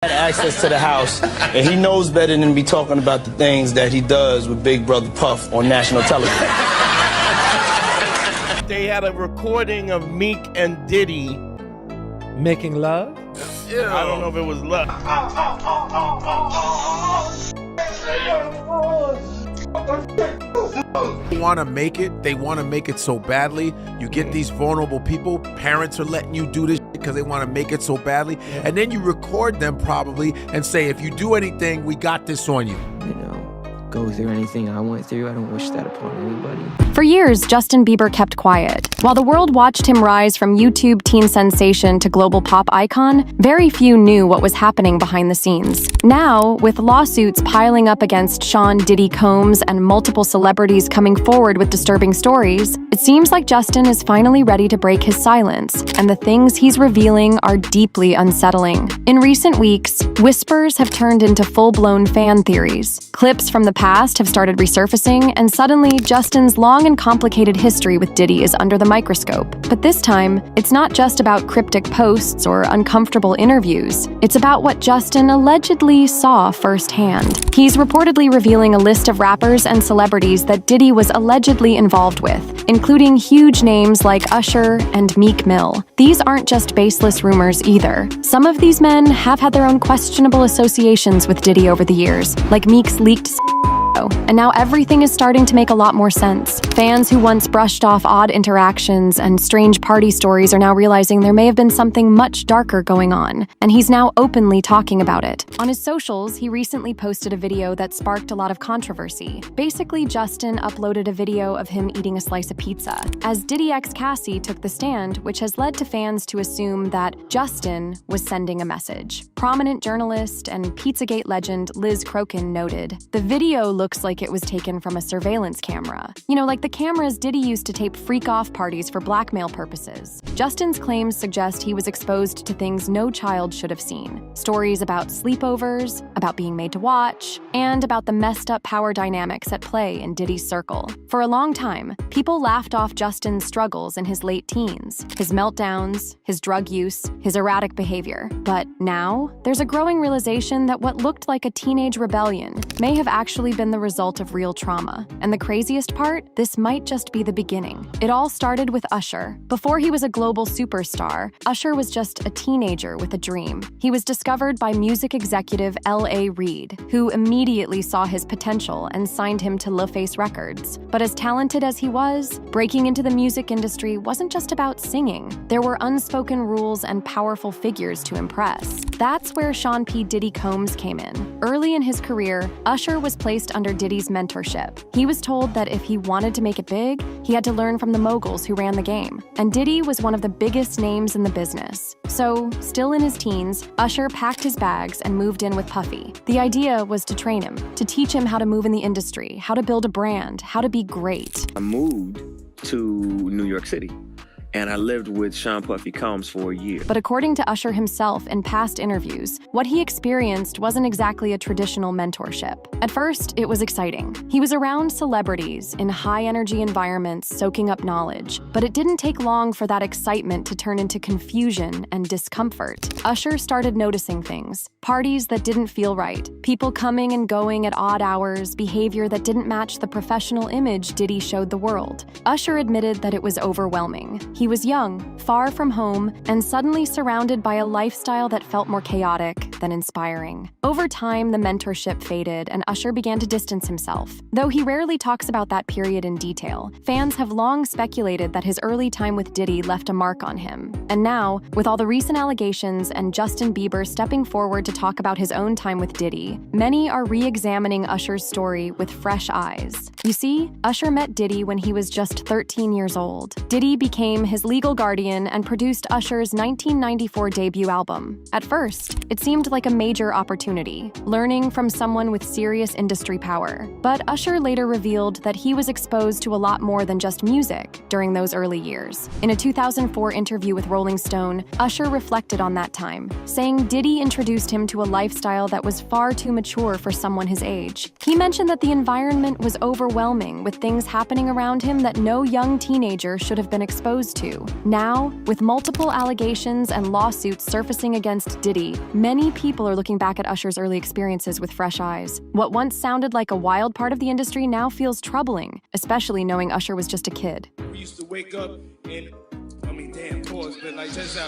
had access to the house, and he knows better than to be talking about the things that he does with Big Brother Puff on national television. They had a recording of Meek and Diddy making love? Ew. I don't know if it was love. They want to make it. They want to make it so badly. You get these vulnerable people. Parents are letting you do this because they want to make it so badly. Yeah. And then you record them probably and say, if you do anything, we got this on you. You know, go through anything I went through. I don't wish that upon anybody. For years, Justin Bieber kept quiet. While the world watched him rise from YouTube teen sensation to global pop icon, very few knew what was happening behind the scenes. Now, with lawsuits piling up against Sean Diddy Combs and multiple celebrities coming forward with disturbing stories, it seems like Justin is finally ready to break his silence, and the things he's revealing are deeply unsettling. In recent weeks, whispers have turned into full-blown fan theories. Clips from the past have started resurfacing, and suddenly, Justin's long and complicated history with Diddy is under the microscope. But this time, it's not just about cryptic posts or uncomfortable interviews. It's about what Justin allegedly saw firsthand. He's reportedly revealing a list of rappers and celebrities that Diddy was allegedly involved with, including huge names like Usher and Meek Mill. These aren't just baseless rumors either. Some of these men have had their own questionable associations with Diddy over the years, like Meek's leaked and now everything is starting to make a lot more sense. Fans who once brushed off odd interactions and strange party stories are now realizing there may have been something much darker going on, and he's now openly talking about it. On his socials, he recently posted a video that sparked a lot of controversy. Basically, Justin uploaded a video of him eating a slice of pizza, as Diddy X Cassie took the stand, which has led to fans to assume that Justin was sending a message. Prominent journalist and Pizzagate legend Liz Crokin noted, "The video looks like it was taken from a surveillance camera. You know, like the cameras Diddy used to tape freak-off parties for blackmail purposes." Justin's claims suggest he was exposed to things no child should have seen. Stories about sleepovers, about being made to watch, and about the messed-up power dynamics at play in Diddy's circle. For a long time, people laughed off Justin's struggles in his late teens, his meltdowns, his drug use, his erratic behavior. But now, there's a growing realization that what looked like a teenage rebellion may have actually been the result of real trauma. And the craziest part, this might just be the beginning. It all started with Usher. Before he was a global superstar, Usher was just a teenager with a dream. He was discovered by music executive L.A. Reid, who immediately saw his potential and signed him to LaFace Records. But as talented as he was, breaking into the music industry wasn't just about singing. There were unspoken rules and powerful figures to impress. That's where Sean P. Diddy Combs came in. Early in his career, Usher was placed under Diddy's mentorship. He was told that if he wanted to make it big, he had to learn from the moguls who ran the game. And Diddy was one of the biggest names in the business. So, still in his teens, Usher packed his bags and moved in with Puffy. The idea was to train him, to teach him how to move in the industry, how to build a brand, how to be great. I moved to New York City, and I lived with Sean Puffy Combs for a year. But according to Usher himself in past interviews, what he experienced wasn't exactly a traditional mentorship. At first, it was exciting. He was around celebrities in high-energy environments soaking up knowledge, but it didn't take long for that excitement to turn into confusion and discomfort. Usher started noticing things. Parties that didn't feel right, people coming and going at odd hours, behavior that didn't match the professional image Diddy showed the world. Usher admitted that it was overwhelming. He was young, far from home, and suddenly surrounded by a lifestyle that felt more chaotic than inspiring. Over time, the mentorship faded, and Usher began to distance himself. Though he rarely talks about that period in detail, fans have long speculated that his early time with Diddy left a mark on him. And now, with all the recent allegations and Justin Bieber stepping forward to talk about his own time with Diddy, many are re-examining Usher's story with fresh eyes. You see, Usher met Diddy when he was just 13 years old. Diddy became his legal guardian and produced Usher's 1994 debut album. At first, it seemed like a major opportunity, learning from someone with serious industry power. But Usher later revealed that he was exposed to a lot more than just music during those early years. In a 2004 interview with Rolling Stone, Usher reflected on that time, saying Diddy introduced him to a lifestyle that was far too mature for someone his age. He mentioned that the environment was overwhelming overwhelming with things happening around him that no young teenager should have been exposed to. Now, with multiple allegations and lawsuits surfacing against Diddy, many people are looking back at Usher's early experiences with fresh eyes. What once sounded like a wild part of the industry now feels troubling, especially knowing Usher was just a kid. We used to wake up and, damn, pause, but like, just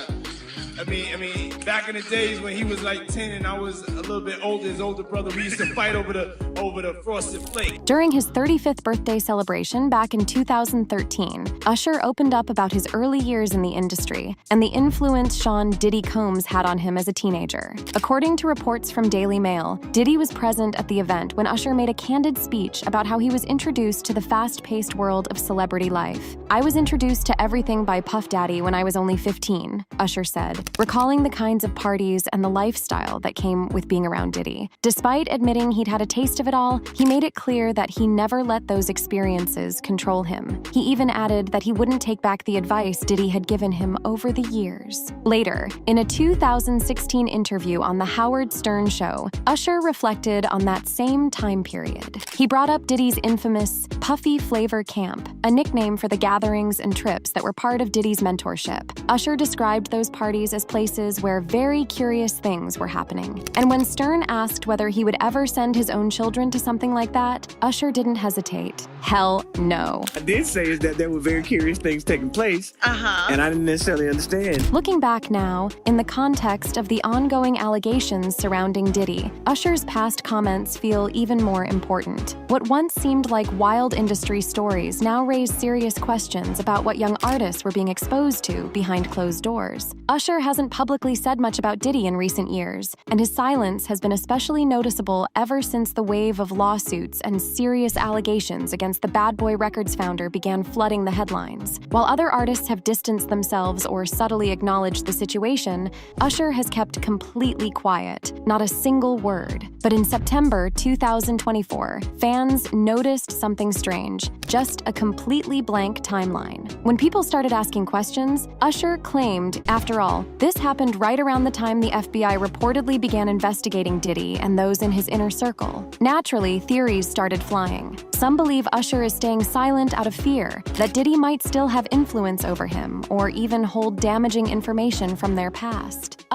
back in the days when he was like 10 and I was a little bit older, his older brother, we used to fight over the frosted flake. During his 35th birthday celebration back in 2013, Usher opened up about his early years in the industry and the influence Sean Diddy Combs had on him as a teenager. According to reports from Daily Mail, Diddy was present at the event when Usher made a candid speech about how he was introduced to the fast-paced world of celebrity life. "I was introduced to everything by Puff Daddy when I was only 15, Usher said, recalling the kinds of parties and the lifestyle that came with being around Diddy. Despite admitting he'd had a taste of it all, he made it clear that he never let those experiences control him. He even added that he wouldn't take back the advice Diddy had given him over the years. Later, in a 2016 interview on The Howard Stern Show, Usher reflected on that same time period. He brought up Diddy's infamous Puffy Flavor Camp, a nickname for the gatherings and trips that were part of Diddy's mentorship. Usher described those parties as places where very curious things were happening. And when Stern asked whether he would ever send his own children to something like that, Usher didn't hesitate. Hell no. I did say is that there were very curious things taking place, and I didn't necessarily understand. Looking back now, in the context of the ongoing allegations surrounding Diddy, Usher's past comments feel even more important. What once seemed like wild industry stories now raise serious questions about what young artists were being exposed to behind closed doors. Usher hasn't publicly said much about Diddy in recent years, and his silence has been especially noticeable ever since the wave of lawsuits and serious allegations against the Bad Boy Records founder began flooding the headlines. While other artists have distanced themselves or subtly acknowledged the situation, Usher has kept completely quiet, not a single word. But in September 2024, fans noticed something strange, just a completely blank timeline. When people started asking questions, Usher claimed, after all, this happened right around the time the FBI reportedly began investigating Diddy and those in his inner circle. Naturally, theories started flying. Some believe Usher is staying silent out of fear that Diddy might still have influence over him or even hold damaging information from their past.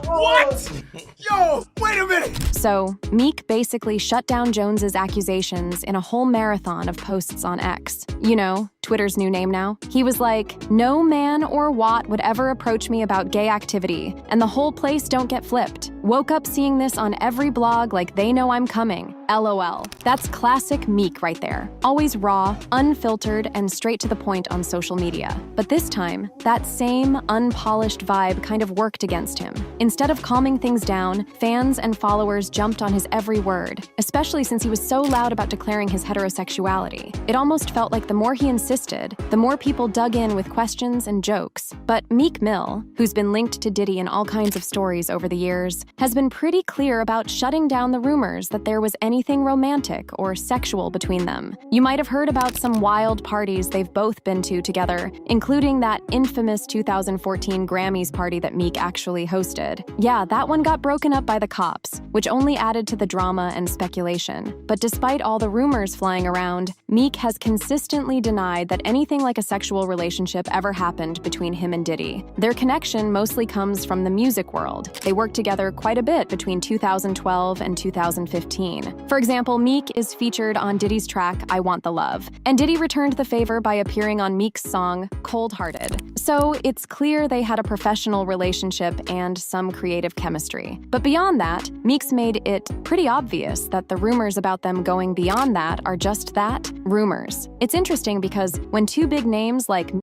What? Yo, wait a minute. So, Meek basically shut down Jones's accusations in a whole marathon of posts on X. You know, Twitter's new name now. He was like, "No man or Watt would ever approach me about gay activity, and the whole place don't get flipped. Woke up seeing this on every blog like they know I'm coming. LOL." That's classic Meek right there. Always raw, unfiltered, and straight to the point on social media. But this time, that same unpolished vibe kind of worked against him. Instead of calming things down, fans and followers jumped on his every word, especially since he was so loud about declaring his heterosexuality. It almost felt like the more he insisted, the more people dug in with questions and jokes. But Meek Mill, who's been linked to Diddy in all kinds of stories over the years, has been pretty clear about shutting down the rumors that there was anything romantic or sexual between them. You might have heard about some wild parties they've both been to together, including that infamous 2014 Grammys party that Meek actually hosted. Yeah, that one got broken up by the cops, which only added to the drama and speculation. But despite all the rumors flying around, Meek has consistently denied that anything like a sexual relationship ever happened between him and Diddy. Their connection mostly comes from the music world. They worked together quite a bit between 2012 and 2015. For example, Meek is featured on Diddy's track, "I Want the Love," and Diddy returned the favor by appearing on Meek's song, "Cold Hearted." So it's clear they had a professional relationship and some creative chemistry. But beyond that, Meek's made it pretty obvious that the rumors about them going beyond that are just that, rumors. It's interesting because when two big names like